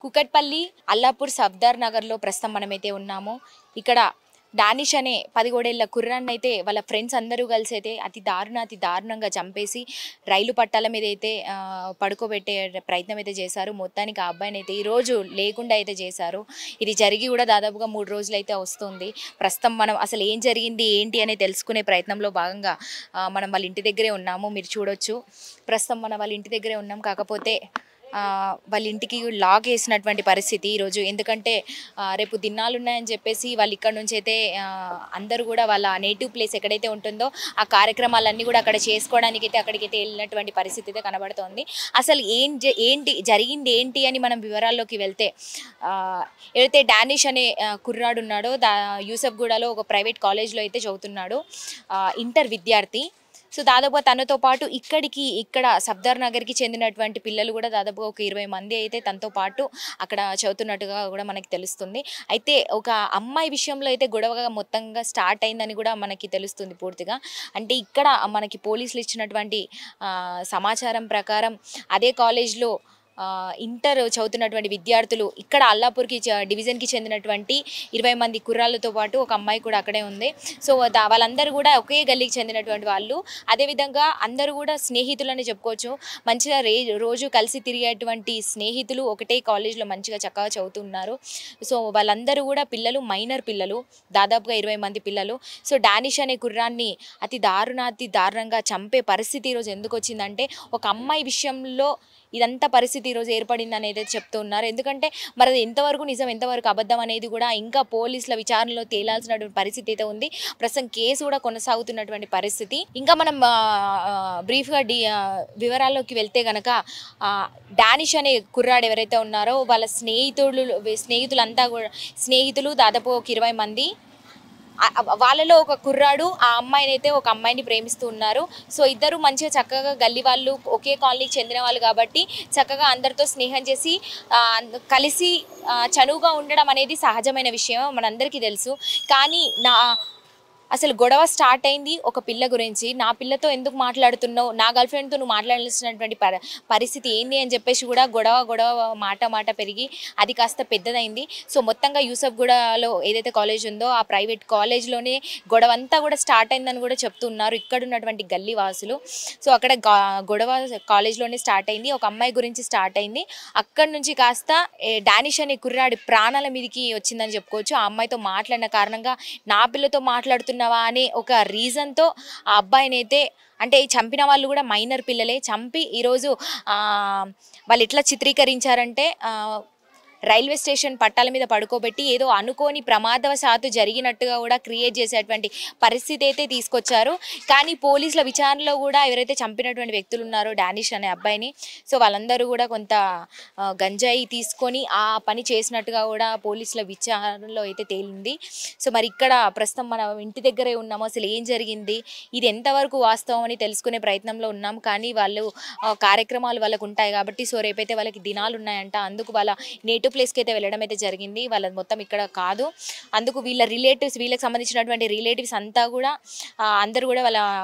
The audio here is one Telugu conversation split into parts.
కుకట్పల్లి అల్లాపూర్ సఫ్దార్ నగర్లో ప్రస్తుతం మనమైతే ఉన్నాము. ఇక్కడ డానిష్ అనే 17 ఏళ్ల కుర్రాన్ని అయితే వాళ్ళ ఫ్రెండ్స్ అందరూ కలిసి అయితే అతి దారుణంగా చంపేసి రైలు పట్టాల మీద అయితే పడుకోబెట్టే ప్రయత్నం అయితే చేశారు. మొత్తానికి ఆ అబ్బాయిని అయితే ఈరోజు లేకుండా అయితే చేశారు. ఇది జరిగి కూడా దాదాపుగా 3 రోజులు అయితే వస్తుంది. ప్రస్తుతం మనం అసలు ఏం జరిగింది ఏంటి అని తెలుసుకునే ప్రయత్నంలో భాగంగా మనం వాళ్ళ ఇంటి దగ్గరే ఉన్నాము. మీరు చూడొచ్చు, ప్రస్తుతం మనం వాళ్ళ ఇంటి దగ్గరే ఉన్నాం. కాకపోతే వాళ్ళ ఇంటికి లాక్ వేసినటువంటి పరిస్థితి ఈరోజు. ఎందుకంటే రేపు దినాలు ఉన్నాయని చెప్పేసి వాళ్ళు ఇక్కడ నుంచి అయితే అందరూ కూడా వాళ్ళ నేటివ్ ప్లేస్ ఎక్కడైతే ఉంటుందో ఆ కార్యక్రమాలన్నీ కూడా అక్కడ చేసుకోవడానికి అయితే అక్కడికైతే వెళ్ళినటువంటి పరిస్థితి అయితే కనబడుతోంది. అసలు ఏంటి జరిగింది ఏంటి అని మనం వివరాల్లోకి వెళ్తే, ఏదైతే డానిష్ అనే కుర్రాడు ఉన్నాడో యూసఫ్గూడలో ఒక ప్రైవేట్ కాలేజ్లో అయితే చదువుతున్నాడు, ఇంటర్ విద్యార్థి. సో దాదాపుగా తనతో పాటు ఇక్కడ సఫ్దార్ నగర్కి చెందినటువంటి పిల్లలు కూడా దాదాపుగా ఒక 20 మంది అయితే తనతో పాటు అక్కడ చదువుతున్నట్టుగా కూడా మనకి తెలుస్తుంది. అయితే ఒక అమ్మాయి విషయంలో అయితే గొడవగా మొత్తంగా స్టార్ట్ అయిందని కూడా మనకి తెలుస్తుంది పూర్తిగా. అంటే ఇక్కడ మనకి పోలీసులు ఇచ్చినటువంటి సమాచారం ప్రకారం అదే కాలేజ్లో ఇంటర్ చదువుతున్నటువంటి విద్యార్థులు ఇక్కడ అల్లాపూర్కి డివిజన్కి చెందినటువంటి 20 మంది కుర్రాళ్ళతో పాటు ఒక అమ్మాయి కూడా అక్కడే ఉంది. సో వాళ్ళందరూ కూడా ఒకే గల్లీకి చెందినటువంటి వాళ్ళు. అదేవిధంగా అందరూ కూడా స్నేహితులని చెప్పుకోవచ్చు. మంచిగా రోజు కలిసి తిరిగేటువంటి స్నేహితులు ఒకటే కాలేజ్లో మంచిగా చక్కగా చదువుతున్నారు. సో వాళ్ళందరూ కూడా పిల్లలు, మైనర్ పిల్లలు, దాదాపుగా 20 మంది పిల్లలు. సో డానిష్ అనే కుర్రాన్ని అతి దారుణంగా చంపే పరిస్థితి ఈరోజు ఎందుకు వచ్చిందంటే, ఒక అమ్మాయి విషయంలో ఇదంతా పరిస్థితి ఈరోజు ఏర్పడింది అనేది చెప్తున్నారు. ఎందుకంటే మరి అది ఎంతవరకు నిజం ఎంతవరకు అబద్ధం అనేది కూడా ఇంకా పోలీసుల విచారణలో తేలాల్సినటువంటి పరిస్థితి అయితే ఉంది. ప్రస్తుతం కేసు కూడా కొనసాగుతున్నటువంటి పరిస్థితి. ఇంకా మనం బ్రీఫ్గా వివరాల్లోకి వెళ్తే కనుక, డానిష్ అనే కుర్రాడు ఎవరైతే ఉన్నారో వాళ్ళ స్నేహితులు దాదాపు ఒక 20 మంది. వాళ్ళలో ఒక కుర్రాడు ఒక అమ్మాయిని ప్రేమిస్తూ ఉన్నారు. సో ఇద్దరు మంచిగా చక్కగా గల్లీ వాళ్ళు, ఒకే కాలనీకి చెందిన వాళ్ళు కాబట్టి చక్కగా అందరితో స్నేహం చేసి కలిసి చనువుగా ఉండడం అనేది సహజమైన విషయం, మనందరికీ తెలుసు. కానీ అసలు గొడవ స్టార్ట్ అయింది ఒక పిల్ల గురించి. నా పిల్లతో ఎందుకు మాట్లాడుతున్నావు, నా గర్ల్ ఫ్రెండ్తో నువ్వు మాట్లాడాల్సినటువంటి పరిస్థితి ఏంది అని చెప్పేసి కూడా గొడవ మాట పెరిగి అది కాస్త పెద్దదైంది. సో మొత్తంగా యూసఫ్గూడలో ఏదైతే కాలేజ్ ఉందో ఆ ప్రైవేట్ కాలేజ్లోనే గొడవ అంతా కూడా స్టార్ట్ అయిందని కూడా చెప్తున్నారు ఇక్కడ ఉన్నటువంటి గల్లీ వాసులు. సో అక్కడ గొడవ కాలేజ్లోనే స్టార్ట్ అయింది, ఒక అమ్మాయి గురించి స్టార్ట్ అయింది. అక్కడి నుంచి కాస్త డానిష్ అనే కుర్రాడి ప్రాణాల మీదకి వచ్చిందని చెప్పుకోవచ్చు. ఆ అమ్మాయితో మాట్లాడిన కారణంగా నా పిల్లతో మాట్లాడుతున్న అనే ఒక రీజన్తో ఆ అబ్బాయిని అయితే, అంటే చంపిన వాళ్ళు కూడా మైనర్ పిల్లలే, చంపి ఈరోజు వాళ్ళు ఎట్లా చిత్రీకరించారంటే రైల్వే స్టేషన్ పట్టాల మీద పడుకోబెట్టి ఏదో అనుకోని ప్రమాదవశాత్తు జరిగినట్టుగా కూడా క్రియేట్ చేసేటువంటి పరిస్థితి అయితే తీసుకొచ్చారు. కానీ పోలీసుల విచారణలో కూడా ఎవరైతే చంపినటువంటి వ్యక్తులు ఉన్నారో డానిష్ అనే అబ్బాయిని, సో వాళ్ళందరూ కూడా కొంత గంజాయి తీసుకొని ఆ పని చేసినట్టుగా కూడా పోలీసుల విచారణలో అయితే తేలింది. సో మరి ఇక్కడ ప్రస్తుతం మనం ఇంటి దగ్గరే ఉన్నాము. అసలు ఏం జరిగింది, ఇది ఎంతవరకు వాస్తవం అని తెలుసుకునే ప్రయత్నంలో ఉన్నాం. కానీ వాళ్ళు కార్యక్రమాలు వాళ్ళకు ఉంటాయి కాబట్టి, సో రేపైతే వాళ్ళకి దినాలు ఉన్నాయంట, అందుకు వాళ్ళ నేటివ్ ప్లేస్కి అయితే వెళ్ళడం అయితే జరిగింది. వాళ్ళది మొత్తం ఇక్కడ కాదు, అందుకు వీళ్ళకి సంబంధించినటువంటి రిలేటివ్స్ అంతా కూడా అందరూ కూడా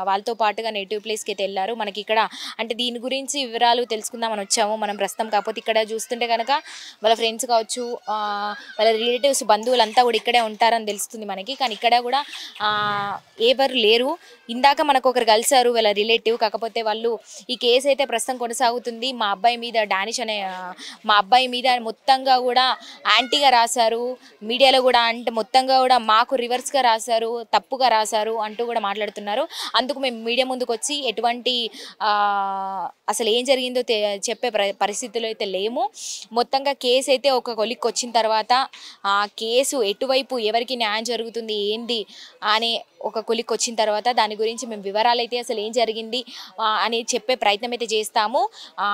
వాళ్ళతో పాటుగా నేటివ్ ప్లేస్కి అయితే వెళ్ళారు. మనకి ఇక్కడ అంటే దీని గురించి వివరాలు తెలుసుకుందామని వచ్చాము మనం ప్రస్తుతం. కాకపోతే ఇక్కడ చూస్తుంటే కనుక వాళ్ళ ఫ్రెండ్స్ కావచ్చు, వాళ్ళ రిలేటివ్స్, బంధువులంతా కూడా ఇక్కడే ఉంటారని తెలుస్తుంది మనకి. కానీ ఇక్కడ కూడా ఎవరు లేరు. ఇందాక మనకు ఒకరు కలిసారు వాళ్ళ రిలేటివ్, కాకపోతే వాళ్ళు ఈ కేసు అయితే ప్రస్తుతం కొనసాగుతుంది. మా అబ్బాయి మీద డానిష్ అనే మా అబ్బాయి మీద మొత్తంగా కూడా యాంటీగా రాశారు మీడియాలో కూడా, అంటే మొత్తంగా కూడా మాకు రివర్స్గా రాశారు, తప్పుగా రాశారు అంటూ కూడా మాట్లాడుతున్నారు. అందుకు మేము మీడియా ముందుకు వచ్చి ఎటువంటి అసలు ఏం జరిగిందో చెప్పే పరిస్థితుల్లో అయితే లేము. మొత్తంగా కేసు అయితే ఒక కొలిక్కి వచ్చిన తర్వాత ఆ కేసు ఎటువైపు ఎవరికి న్యాయం జరుగుతుంది ఏంది అనే ఒక కొలిక్కి వచ్చిన తర్వాత దాని గురించి మేము వివరాలు అయితే అసలు ఏం జరిగింది అని చెప్పే ప్రయత్నం అయితే చేస్తాము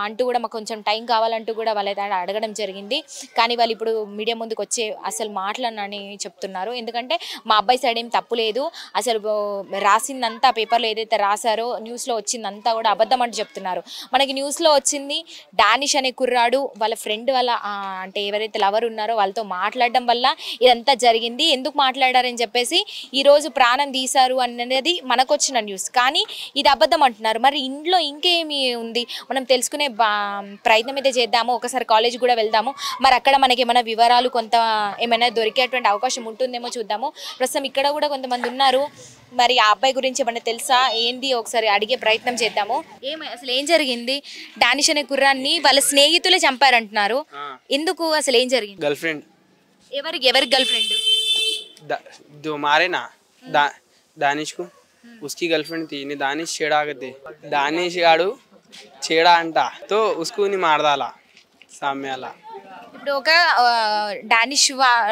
అంటూ కూడా మాకు కొంచెం టైం కావాలంటూ కూడా వాళ్ళైతే అడగడం జరిగింది. కానీ వాళ్ళు ఇప్పుడు మీడియా ముందుకు వచ్చే అసలు మాటలనని చెప్తున్నారు. ఎందుకంటే మా అబ్బాయి సైడ్ ఏం తప్పు లేదు, అసలు రాసిందంతా పేపర్లో ఏదైతే రాశారో న్యూస్లో వచ్చిందంతా కూడా అబద్ధం అంటూ చెప్తున్నారు. మనకి న్యూస్లో వచ్చింది డానిష్ అనే కుర్రాడు వాళ్ళ ఫ్రెండ్ వాళ్ళ అంటే ఎవరైతే లవర్ ఉన్నారో వాళ్ళతో మాట్లాడడం వల్ల ఇదంతా జరిగింది. ఎందుకు మాట్లాడారని చెప్పేసి ఈరోజు ప్రాణం తీశారు అనేది మనకు వచ్చిన న్యూస్, కానీ ఇది అబద్ధం అంటున్నారు. మరి ఇంట్లో ఇంకేమి ఉంది మనం తెలుసుకునే ప్రయత్నం అయితే చేద్దాము. ఒకసారి కాలేజ్ కూడా వెళ్దాము, మరి అక్కడ మనకి ఏమైనా వివరాలు కొంత ఏమైనా దొరికేటువంటి అవకాశం ఉంటుందేమో చూద్దాము. ప్రస్తుతం ఇక్కడ కూడా కొంతమంది ఉన్నారు, మరి ఆ అబ్బాయి గురించి ఏమన్నా తెలుసా ఏంది ఒకసారి అడిగే ప్రయత్నం చేద్దాము. అసలు ఏం జరిగింది? డానిష్ అనే కుర్రాన్ని వాళ్ళ స్నేహితులే చంపారంటున్నారు, ఎందుకు? అసలు ఏం జరిగింది? Girl friend. ఎవరికి గర్ల్ ఫ్రెండ్? जो मारे ना दानिश को, उसकी गर्लफ्रेंड थी। नहीं दानिश छेड़ा के थे, दानिश गाड़ू छेड़ा अंटा तो उसको नहीं मार डाला सामने वाला. ఇప్పుడు ఒక డానిష్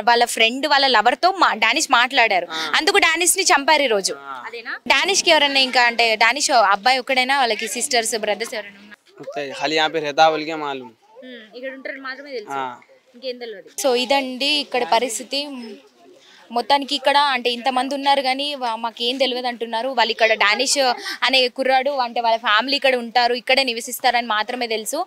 వాళ్ళ ఫ్రెండ్ వాళ్ళ లవర్ తో డానిష్ మాట్లాడారు, అందుకు డానిష్ ని చంపారు ఈ రోజు. అదేనా? డానిష్ కి ఎవరైనా ఇంకా అంటే డానిష్ అబ్బాయి ఒక్కడైనా, వాళ్ళకి సిస్టర్స్ బ్రదర్స్ ఎవరైనా उतना खाली यहाँ पे रहता बोल के मालूम. ఇక్కడ ఉంటారు మాత్రమే తెలుసు, ఇంకేం తెలియదు. సో ఇదండి ఇక్కడ పరిస్థితి. మొత్తానికి ఇక్కడ అంటే ఇంతమంది ఉన్నారు కానీ మాకేం తెలియదు అంటున్నారు. వాళ్ళు ఇక్కడ డానిష్ అనే కుర్రాడు అంటే వాళ్ళ ఫ్యామిలీ ఇక్కడ ఉంటారు, ఇక్కడే నివసిస్తారని మాత్రమే తెలుసు.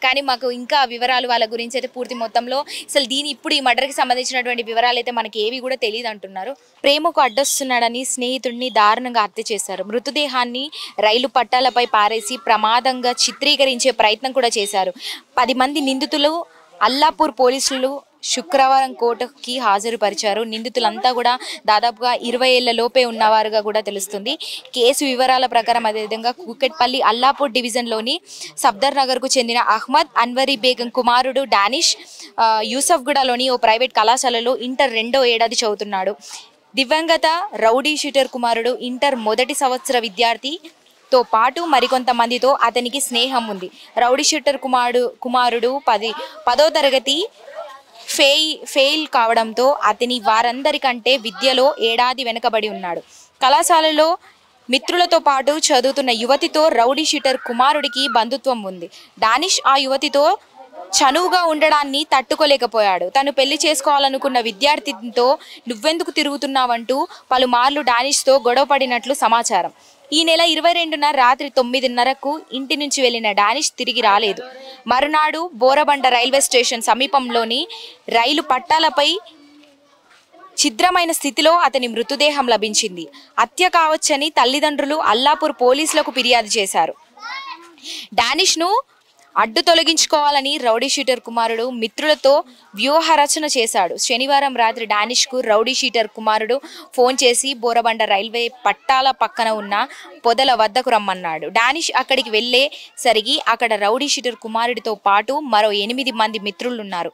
కానీ మాకు ఇంకా వివరాలు వాళ్ళ గురించి అయితే పూర్తి మొత్తంలో అసలు ఇప్పుడు ఈ మర్డర్కి సంబంధించినటువంటి వివరాలు అయితే మనకి ఏవి కూడా తెలియదు అంటున్నారు. ప్రేమకు అడ్డొస్తున్నాడని స్నేహితుడిని దారుణంగా హత్య చేశారు. మృతదేహాన్ని రైలు పట్టాలపై పారేసి ప్రమాదంగా చిత్రీకరించే ప్రయత్నం కూడా చేశారు. 10 మంది నిందితులు అల్లాపూర్ పోలీసులు శుక్రవారం కోర్టుకి హాజరుపరిచారు. నిందితులంతా కూడా దాదాపుగా 20 ఏళ్ల లోపే ఉన్నవారుగా కూడా తెలుస్తుంది. కేసు వివరాల ప్రకారం అదేవిధంగా కుకెట్పల్లి అల్లాపూర్ డివిజన్లోని సఫ్దర్ నగర్కు చెందిన అహ్మద్ అన్వరీ బేగం కుమారుడు డానిష్ యూసఫ్గూడలోని ఓ ప్రైవేట్ కళాశాలలో ఇంటర్ 2వ ఏడాది చదువుతున్నాడు. దివంగత రౌడీ షూటర్ కుమారుడు ఇంటర్ మొదటి సంవత్సర విద్యార్థితో పాటు మరికొంతమందితో అతనికి స్నేహం ఉంది. రౌడీ షూటర్ కుమారుడు 10వ తరగతి ఫెయిల్ కావడంతో అతని వారందరికంటే విద్యలో ఏడాది వెనుకబడి ఉన్నాడు. కళాశాలలో మిత్రులతో పాటు చదువుతున్న యువతితో రౌడీ షూటర్ కుమారుడికి బంధుత్వం ఉంది. డానిష్ ఆ యువతితో చనువుగా ఉండడాన్ని తట్టుకోలేకపోయాడు. తను పెళ్లి చేసుకోవాలనుకున్న విద్యార్థితో నువ్వెందుకు తిరుగుతున్నావంటూ పలుమార్లు డానిష్తో గొడవ పడినట్లు సమాచారం. ఈ నెల 22న రాత్రి 9:30కు ఇంటి నుంచి వెళ్లిన డానిష్ తిరిగి రాలేదు. మరునాడు బోరబండ రైల్వే స్టేషన్ సమీపంలోని రైలు పట్టాలపై ఛిద్రమైన స్థితిలో అతని మృతదేహం లభించింది. హత్య కావచ్చని తల్లిదండ్రులు అల్లాపూర్ పోలీసులకు ఫిర్యాదు చేశారు. డానిష్ను అడ్డు తొలగించుకోవాలని రౌడీ షూటర్ కుమారుడు మిత్రులతో వ్యూహరచన చేశాడు. శనివారం రాత్రి డానిష్కు రౌడీ షూటర్ కుమారుడు ఫోన్ చేసి బోరబండ రైల్వే పట్టాల పక్కన ఉన్న పొదల వద్దకు రమ్మన్నాడు. డానిష్ అక్కడికి వెళ్ళేసరికి అక్కడ రౌడీ షూటర్ కుమారుడితో పాటు మరో 8 మంది మిత్రులున్నారు.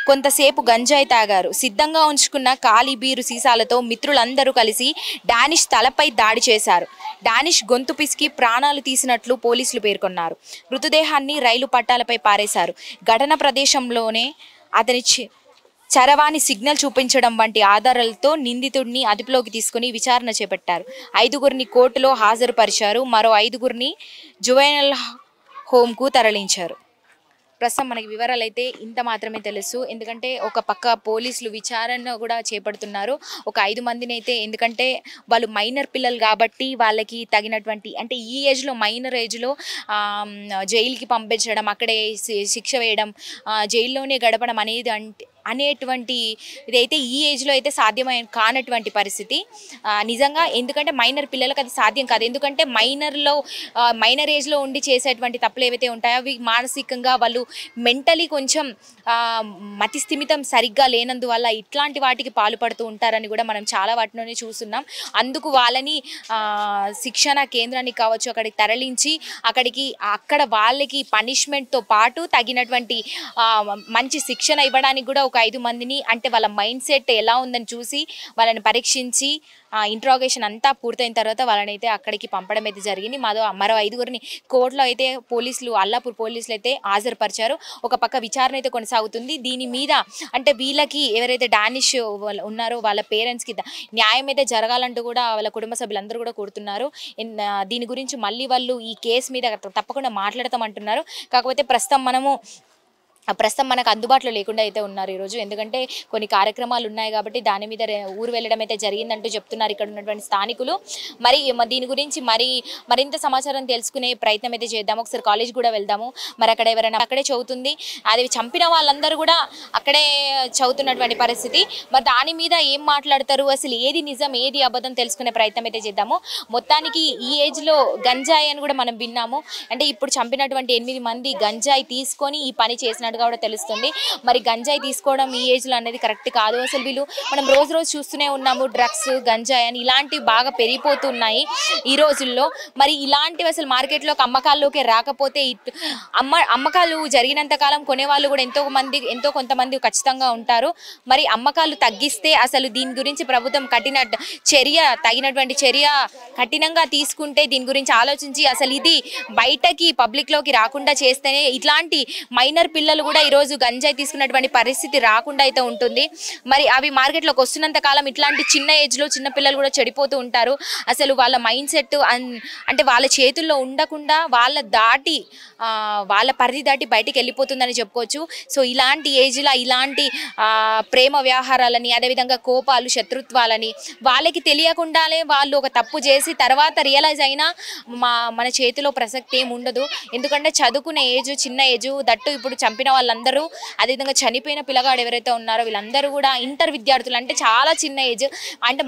కొంతసేపు గంజాయి తాగారు. సిద్ధంగా ఉంచుకున్న ఖాళీ బీరు సీసాలతో మిత్రులందరూ కలిసి డానిష్ తలపై దాడి చేశారు. డానిష్ గొంతు పిసికి ప్రాణాలు తీసినట్లు పోలీసులు పేర్కొన్నారు. మృతదేహాన్ని రైలు పట్టాలపై పారేశారు. ఘటన ప్రదేశంలోనే అతని చరవాణి సిగ్నల్ చూపించడం వంటి ఆధారాలతో నిందితుడిని అదుపులోకి తీసుకుని విచారణ చేపట్టారు. 5గురిని కోర్టులో హాజరుపరిచారు. మరో 5గురిని జువెనైల్ హోమ్కు తరలించారు. ప్రస్తుతం మనకి వివరాలు అయితే ఇంత మాత్రమే తెలుసు. ఎందుకంటే ఒక పక్క పోలీసులు విచారణ కూడా చేపడుతున్నారు. ఒక 5 మందిని అయితే, ఎందుకంటే వాళ్ళు మైనర్ పిల్లలు కాబట్టి వాళ్ళకి తగినటువంటి అంటే ఈ ఏజ్లో మైనర్ ఏజ్లో జైలుకి పంపించడం, అక్కడే శిక్ష వేయడం, జైల్లోనే గడపడం అనేటువంటి ఇదైతే ఈ ఏజ్లో అయితే కానటువంటి పరిస్థితి నిజంగా. ఎందుకంటే మైనర్ పిల్లలకు అది సాధ్యం కాదు. ఎందుకంటే మైనర్ ఏజ్లో ఉండి చేసేటువంటి తప్పులు ఏవైతే ఉంటాయో అవి మానసికంగా వాళ్ళు మెంటలీ కొంచెం మతిస్థిమితం సరిగ్గా లేనందువల్ల ఇట్లాంటి వాటికి పాల్పడుతూ ఉంటారని కూడా మనం చాలా వాటిలోనే చూస్తున్నాం. అందుకు వాళ్ళని శిక్షణ కేంద్రానికి కావచ్చు అక్కడికి తరలించి అక్కడ వాళ్ళకి పనిష్మెంట్తో పాటు తగినటువంటి మంచి శిక్షణ ఇవ్వడానికి కూడా ఒక 5 మందిని అంటే వాళ్ళ మైండ్ సెట్ ఎలా ఉందని చూసి వాళ్ళని పరీక్షించి ఇంట్రాగేషన్ అంతా పూర్తయిన తర్వాత వాళ్ళని అయితే అక్కడికి పంపడం అయితే జరిగింది. మరో 5గురిని కోర్టులో అయితే అల్లాపూర్ పోలీసులు అయితే హాజరుపరిచారు. ఒక పక్క విచారణ అయితే కొనసాగుతుంది. దీని మీద అంటే వీళ్ళకి ఎవరైతే డానిష్ ఉన్నారో వాళ్ళ పేరెంట్స్కి న్యాయం అయితే జరగాలంటూ కూడా వాళ్ళ కుటుంబ సభ్యులందరూ కూడా కోరుతున్నారు. దీని గురించి మళ్ళీ వాళ్ళు ఈ కేసు మీద తప్పకుండా మాట్లాడతామంటున్నారు. కాకపోతే ప్రస్తుతం మనము ప్రస్తుతం మనకు అందుబాటులో లేకుండా అయితే ఉన్నారు ఈరోజు. ఎందుకంటే కొన్ని కార్యక్రమాలు ఉన్నాయి కాబట్టి దాని మీద ఊరు వెళ్ళడం అయితే జరిగిందంటూ చెప్తున్నారు ఇక్కడ ఉన్నటువంటి స్థానికులు. మరి దీని గురించి మరింత సమాచారం తెలుసుకునే ప్రయత్నం అయితే చేద్దాము. ఒకసారి కాలేజ్ కూడా వెళ్దాము. మరి అక్కడ ఎవరైనా అక్కడే చదువుతుంది, అది చంపిన వాళ్ళందరూ కూడా అక్కడే చదువుతున్నటువంటి పరిస్థితి. మరి దాని మీద ఏం మాట్లాడతారు, అసలు ఏది నిజం ఏది అబద్ధం తెలుసుకునే ప్రయత్నం అయితే చేద్దాము. మొత్తానికి ఈ ఏజ్లో గంజాయి అని కూడా మనం విన్నాము. అంటే ఇప్పుడు చంపినటువంటి 8 మంది గంజాయి తీసుకొని ఈ పని చేసినట్టు కూడా తెలుస్తుంది. మరి గంజాయి తీసుకోవడం ఈ ఏజ్ లో అనేది కరెక్ట్ కాదు. అసలు వీళ్ళు మనం రోజు చూస్తూనే ఉన్నాము, డ్రగ్స్ గంజాయి అని ఇలాంటివి బాగా పెరిగిపోతున్నాయి ఈ రోజుల్లో. మరి ఇలాంటివి అసలు మార్కెట్లోకి అమ్మకాల్లోకి రాకపోతే అమ్మకాలు జరిగినంత కాలం కొనేవాళ్ళు కూడా ఎంతో కొంతమంది ఖచ్చితంగా ఉంటారు. మరి అమ్మకాలు తగ్గిస్తే అసలు దీని గురించి ప్రభుత్వం తగినటువంటి చర్య కఠినంగా తీసుకుంటే, దీని గురించి ఆలోచించి అసలు ఇది బయటకి పబ్లిక్ లోకి రాకుండా చేస్తేనే ఇట్లాంటి మైనర్ పిల్లలు కూడా ఈరోజు గంజాయి తీసుకున్నటువంటి పరిస్థితి రాకుండా అయితే ఉంటుంది. మరి అవి మార్కెట్లోకి వస్తున్నంత కాలం ఇట్లాంటి చిన్న ఏజ్లో చిన్న పిల్లలు కూడా చెడిపోతూ ఉంటారు. అసలు వాళ్ళ మైండ్ సెట్ అంటే వాళ్ళ చేతుల్లో ఉండకుండా వాళ్ళ పరిధి దాటి బయటికి వెళ్ళిపోతుందని చెప్పుకోవచ్చు. సో ఇలాంటి ఏజ్లో ఇలాంటి ప్రేమ వ్యవహారాలని, అదేవిధంగా కోపాలు, శత్రుత్వాలని వాళ్ళకి తెలియకుండానే వాళ్ళు ఒక తప్పు చేసి తర్వాత రియలైజ్ అయినా మన చేతిలో ప్రసక్తి ఏమి ఉండదు. ఎందుకంటే చదువుకునే ఏజ్ చిన్న ఏజ్, దట్టు ఇప్పుడు చంపిన వాళ్ళందరూ, అదేవిధంగా చనిపోయిన పిల్లగాడు ఎవరైతే ఉన్నారో వీళ్ళందరూ కూడా ఇంటర్ విద్యార్థులు, అంటే చాలా చిన్న ఏజ్. అంటే